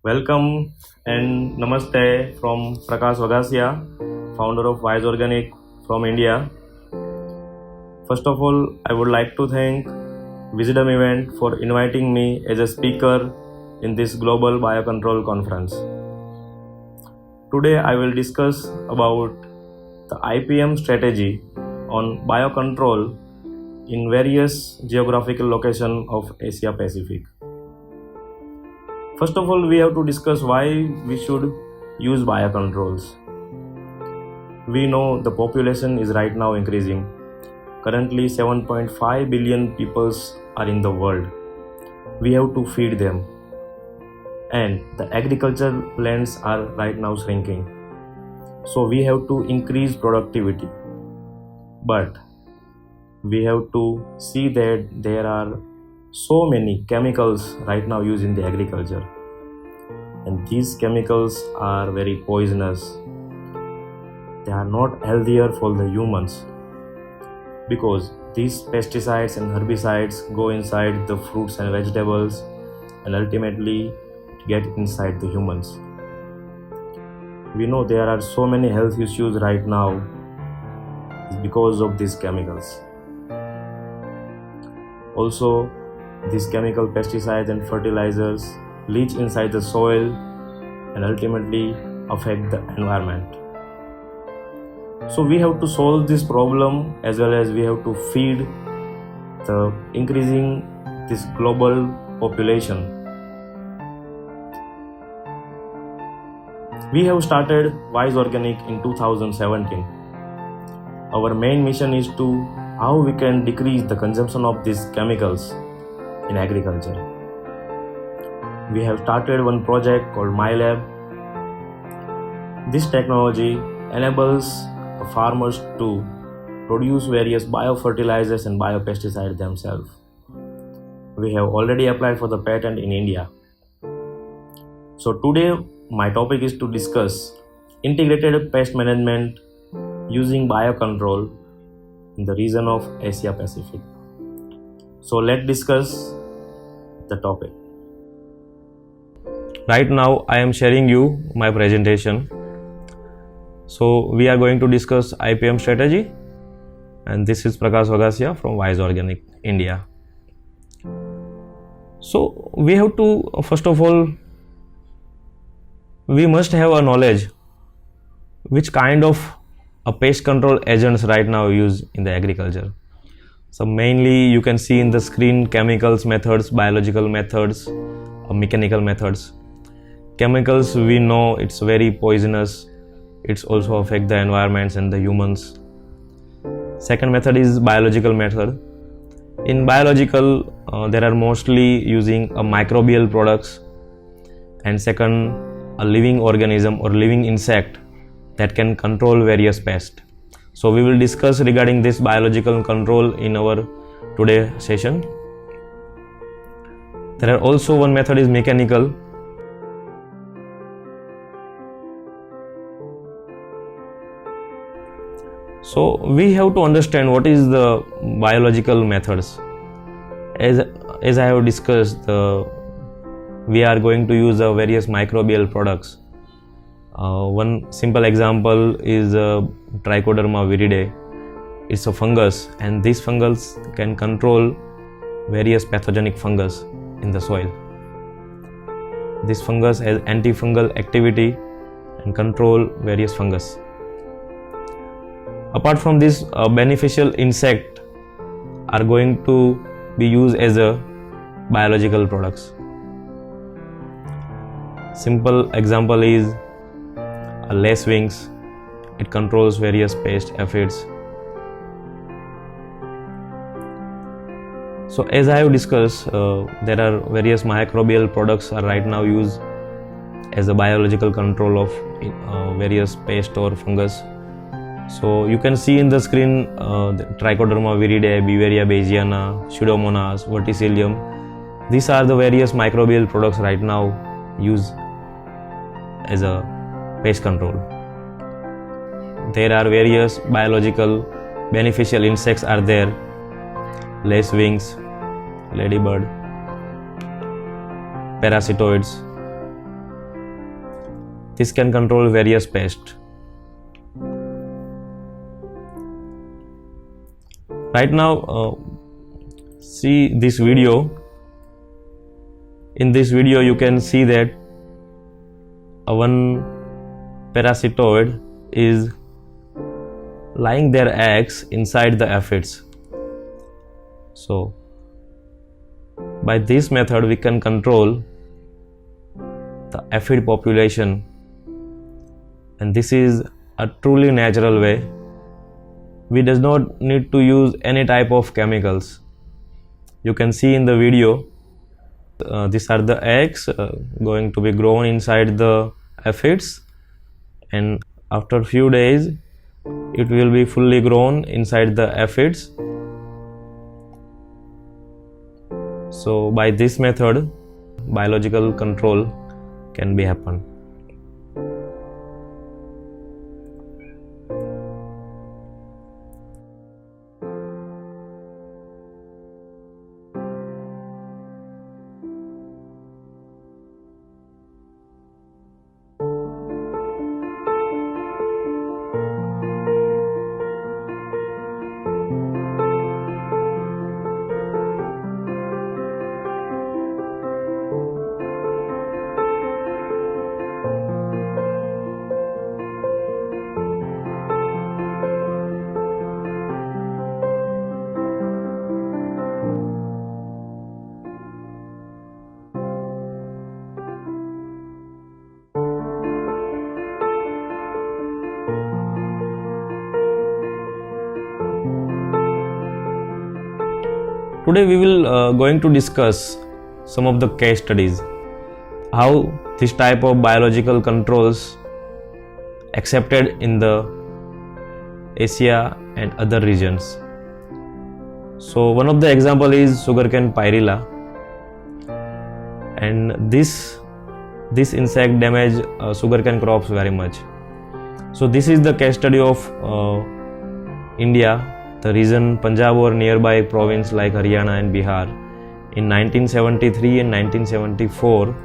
Welcome and namaste from Prakash Vagasia, founder of Wise Organic from India. First of all, I would like to thank Wisdom Event for inviting me as a speaker in this global biocontrol conference. Today I will discuss about the IPM strategy on biocontrol in various geographical locations of Asia Pacific. First of all, we have to discuss why we should use biocontrols. We know the population is right now increasing. Currently 7.5 billion people are in the world. We have to feed them. And the agriculture lands are right now shrinking. So we have to increase productivity. But we have to see that there are so many chemicals right now used in the agriculture, and these chemicals are very poisonous. They are not healthier for the humans because these pesticides and herbicides go inside the fruits and vegetables and ultimately get inside the humans. We know there are so many health issues right now because of these chemicals. Also, these chemical pesticides and fertilizers leach inside the soil and ultimately affect the environment. So we have to solve this problem, as well as we have to feed the increasing this global population. We have started Wise Organic in 2017. Our main mission is to how we can decrease the consumption of these chemicals in agriculture. We have started one project called MyLab. This technology enables the farmers to produce various biofertilizers and biopesticides themselves. We have already applied for the patent in India. So today my topic is to discuss integrated pest management using biocontrol in the region of Asia Pacific. So let's discuss the topic. Right now I am sharing you my presentation. So we are going to discuss IPM strategy, and this is Prakash Vagasia from Wise Organic India. So we have to, first of all, we must have a knowledge which kind of a pest control agents right now used in the agriculture. So mainly you can see in the screen chemicals methods, biological methods, mechanical methods. Chemicals, we know it's very poisonous. It's also affect the environments and the humans. Second method is biological method. In biological, there are mostly using a microbial products, and second, a living organism or living insect that can control various pests. So we will discuss regarding this biological control in our today session. There are also one method is mechanical. So we have to understand what is the biological methods. As I have discussed, we are going to use various microbial products. One simple example is Trichoderma viridae. It's a fungus, and this fungus can control various pathogenic fungus in the soil. This fungus has antifungal activity and control various fungus. Apart from this, beneficial insect are going to be used as a biological products. Simple example is lacewings. It controls various pest aphids. So as I have discussed, there are various microbial products are right now used as a biological control of various pest or fungus. So you can see in the screen the Trichoderma viridae, Beauveria bayesiana, Pseudomonas, Verticillium. These are the various microbial products right now used as a pest control. There are various biological beneficial insects are there: lacewings, ladybird, parasitoids, This can control various pests. Right now, see this video. In this video, you can see that one parasitoid is laying their eggs inside the aphids. So, by this method, we can control the aphid population, and this is a truly natural way. We does not need to use any type of chemicals. You can see in the video, these are the eggs going to be grown inside the aphids, and after few days it will be fully grown inside the aphids. So by this method, biological control can be happen. Today we will going to discuss some of the case studies, how this type of biological controls accepted in the Asia and other regions. So one of the example is sugarcane pyrrhilla, and this insect damage sugarcane crops very much. So this is the case study of India, the region Punjab or nearby province like Haryana and Bihar in 1973 and 1974.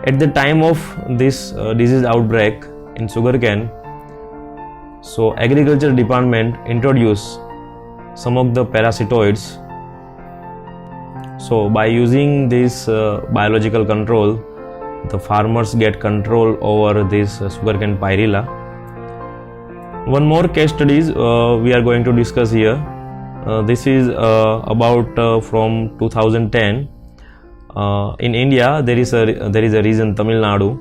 At the time of this disease outbreak in sugarcane, so agriculture department introduced some of the parasitoids. So by using this biological control, the farmers get control over this sugarcane pyrrhilla. One more case studies we are going to discuss here. This is about from 2010. In India, there is a region Tamil Nadu.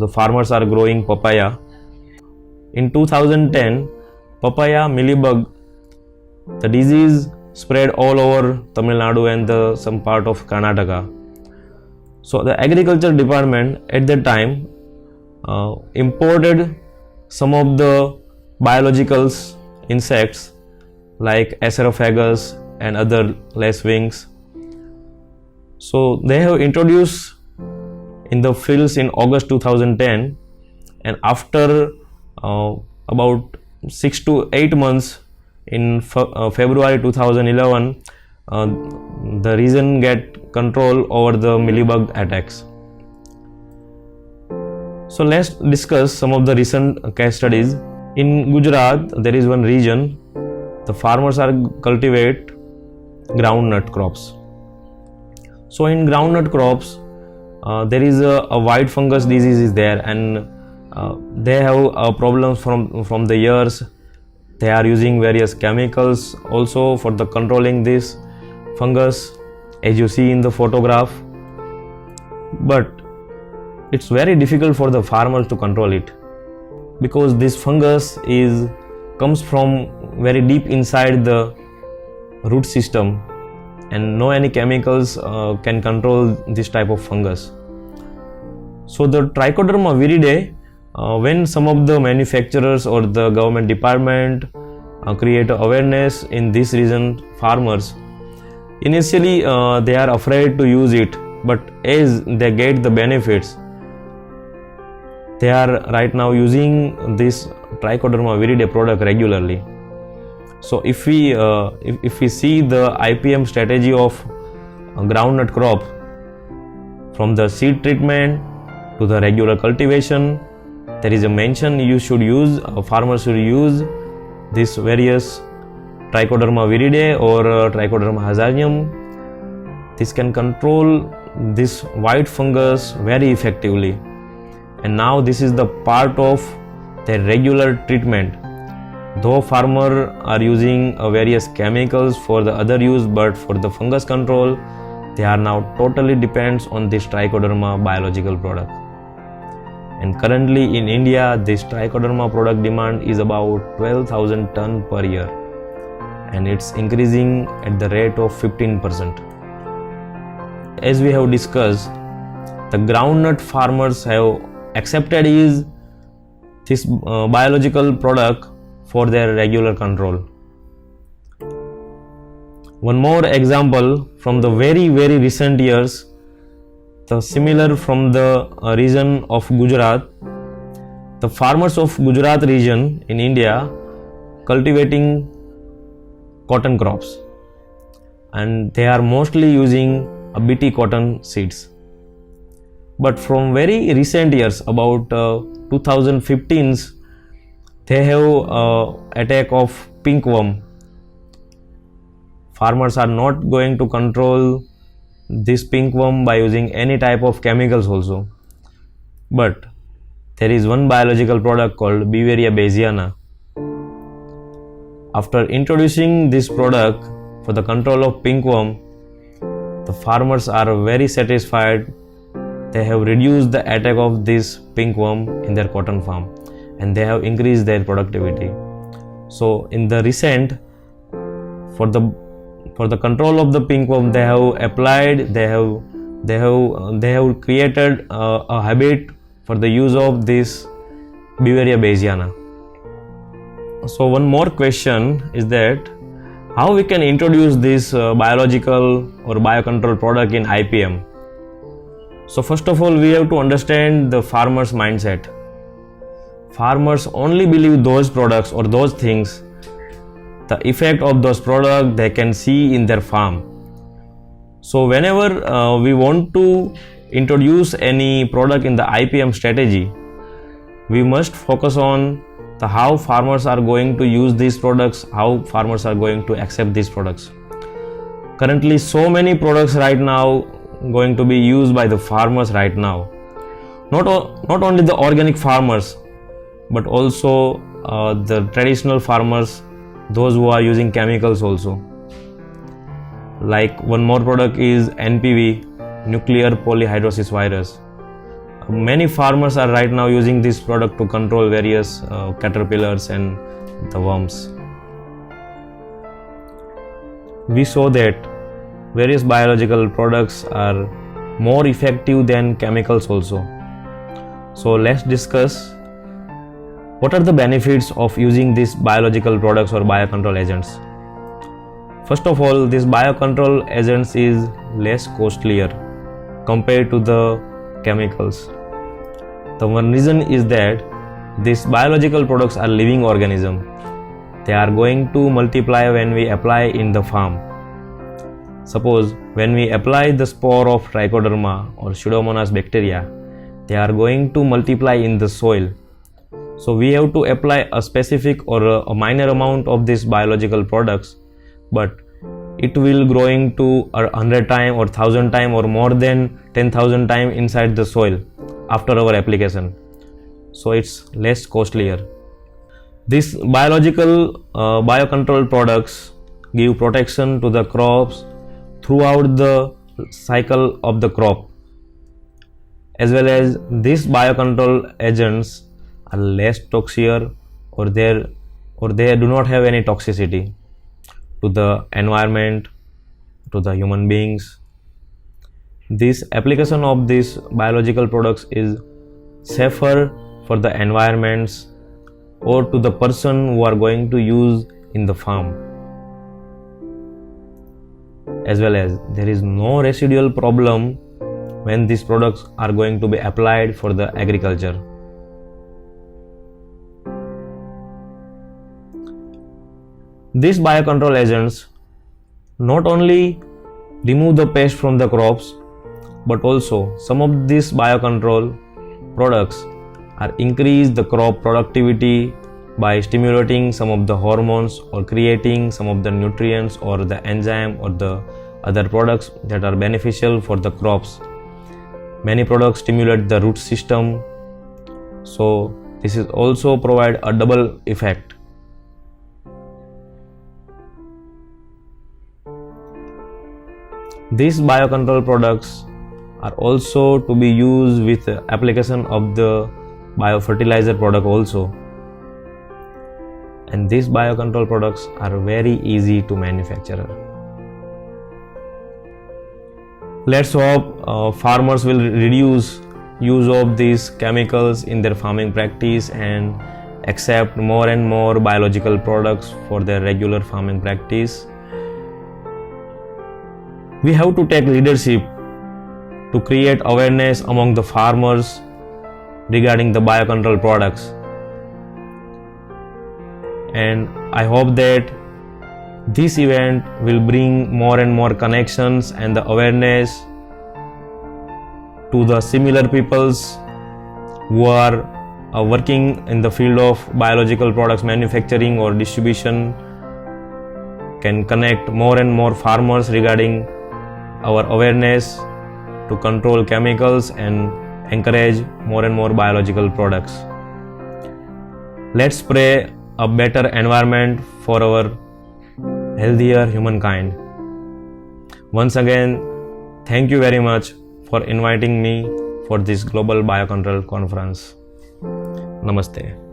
The farmers are growing papaya. In 2010, papaya mealybug, the disease spread all over Tamil Nadu and some part of Karnataka. So the agriculture department at that time imported some of the biological insects like Asterophagus and other lacewings. So they have introduced in the fields in August 2010, and after about 6 to 8 months in February 2011, the region get control over the mealybug attacks. So let's discuss some of the recent case studies. In Gujarat, there is one region, the farmers are cultivate groundnut crops. So in groundnut crops, there is a white fungus disease is there, and they have problems from the years. They are using various chemicals also for the controlling this fungus, as you see in the photograph. But it's very difficult for the farmers to control it, because this fungus comes from very deep inside the root system, and no any chemicals can control this type of fungus. So the Trichoderma viridae, when some of the manufacturers or the government department create awareness in this region farmers, initially they are afraid to use it, but as they get the benefits, they are right now using this Trichoderma viridae product regularly. So if we see the IPM strategy of groundnut crop, from the seed treatment to the regular cultivation. There is a mention farmers should use this various Trichoderma viridae or Trichoderma hazardium. This can control this white fungus very effectively, and now this is the part of their regular treatment. Though farmers are using various chemicals for the other use, but for the fungus control they are now totally depends on this Trichoderma biological product. And currently in India, this Trichoderma product demand is about 12,000 ton per year, and it's increasing at the rate of 15%. As we have discussed, the groundnut farmers have accepted this biological product for their regular control. One more example from the very recent years, the similar from the region of Gujarat. The farmers of Gujarat region in India cultivating cotton crops, and they are mostly using BT cotton seeds. But from very recent years, about 2015s, they have attack of pinkworm. Farmers are not going to control this pinkworm by using any type of chemicals also, but there is one biological product called Beauveria bayesiana. After introducing this product for the control of pinkworm, the farmers are very satisfied. They have reduced the attack of this pinkworm in their cotton farm, and they have increased their productivity. So in the recent, for the control of the pinkworm, they have created a habit for the use of this Beauveria bayesiana. So one more question is that how we can introduce this biological or biocontrol product in IPM. So first of all, we have to understand the farmer's mindset. Farmers only believe those products or those things, the effect of those products they can see in their farm. So whenever we want to introduce any product in the IPM strategy, we must focus on how farmers are going to use these products, how farmers are going to accept these products. Currently so many products right now going to be used by the farmers right now. Not only the organic farmers, but also the traditional farmers, those who are using chemicals also. Like one more product is NPV, nuclear polyhydrosis virus. Many farmers are right now using this product to control various caterpillars and the worms. We saw that various biological products are more effective than chemicals also. So let's discuss what are the benefits of using these biological products or biocontrol agents. First of all, this biocontrol agents is less costlier compared to the chemicals. The one reason is that these biological products are living organisms. They are going to multiply when we apply in the farm. Suppose when we apply the spore of Trichoderma or Pseudomonas bacteria, they are going to multiply in the soil. So we have to apply a specific or a minor amount of these biological products, but it will growing to 100 times or 1000 times or more than 10,000 times inside the soil after our application. So it's less costlier. These biological biocontrol products give protection to the crops throughout the cycle of the crop, as well as these biocontrol agents are less toxic or they do not have any toxicity to the environment, to the human beings. This application of these biological products is safer for the environments or to the person who are going to use in the farm, as well as there is no residual problem when these products are going to be applied for the agriculture. These biocontrol agents not only remove the pest from the crops, but also some of this biocontrol products are increase the crop productivity by stimulating some of the hormones or creating some of the nutrients or the enzyme or the other products that are beneficial for the crops. Many products stimulate the root system, so this is also provide a double effect. These biocontrol products are also to be used with the application of the biofertilizer product also, and these biocontrol products are very easy to manufacture. Let's hope farmers will reduce use of these chemicals in their farming practice and accept more and more biological products for their regular farming practice. We have to take leadership to create awareness among the farmers regarding the biocontrol products, and I hope that this event will bring more and more connections and the awareness to the similar peoples who are working in the field of biological products manufacturing or distribution, can connect more and more farmers regarding our awareness to control chemicals and encourage more and more biological products. Let's pray a better environment for our healthier humankind. Once again, thank you very much for inviting me for this Global Biocontrol Conference. Namaste.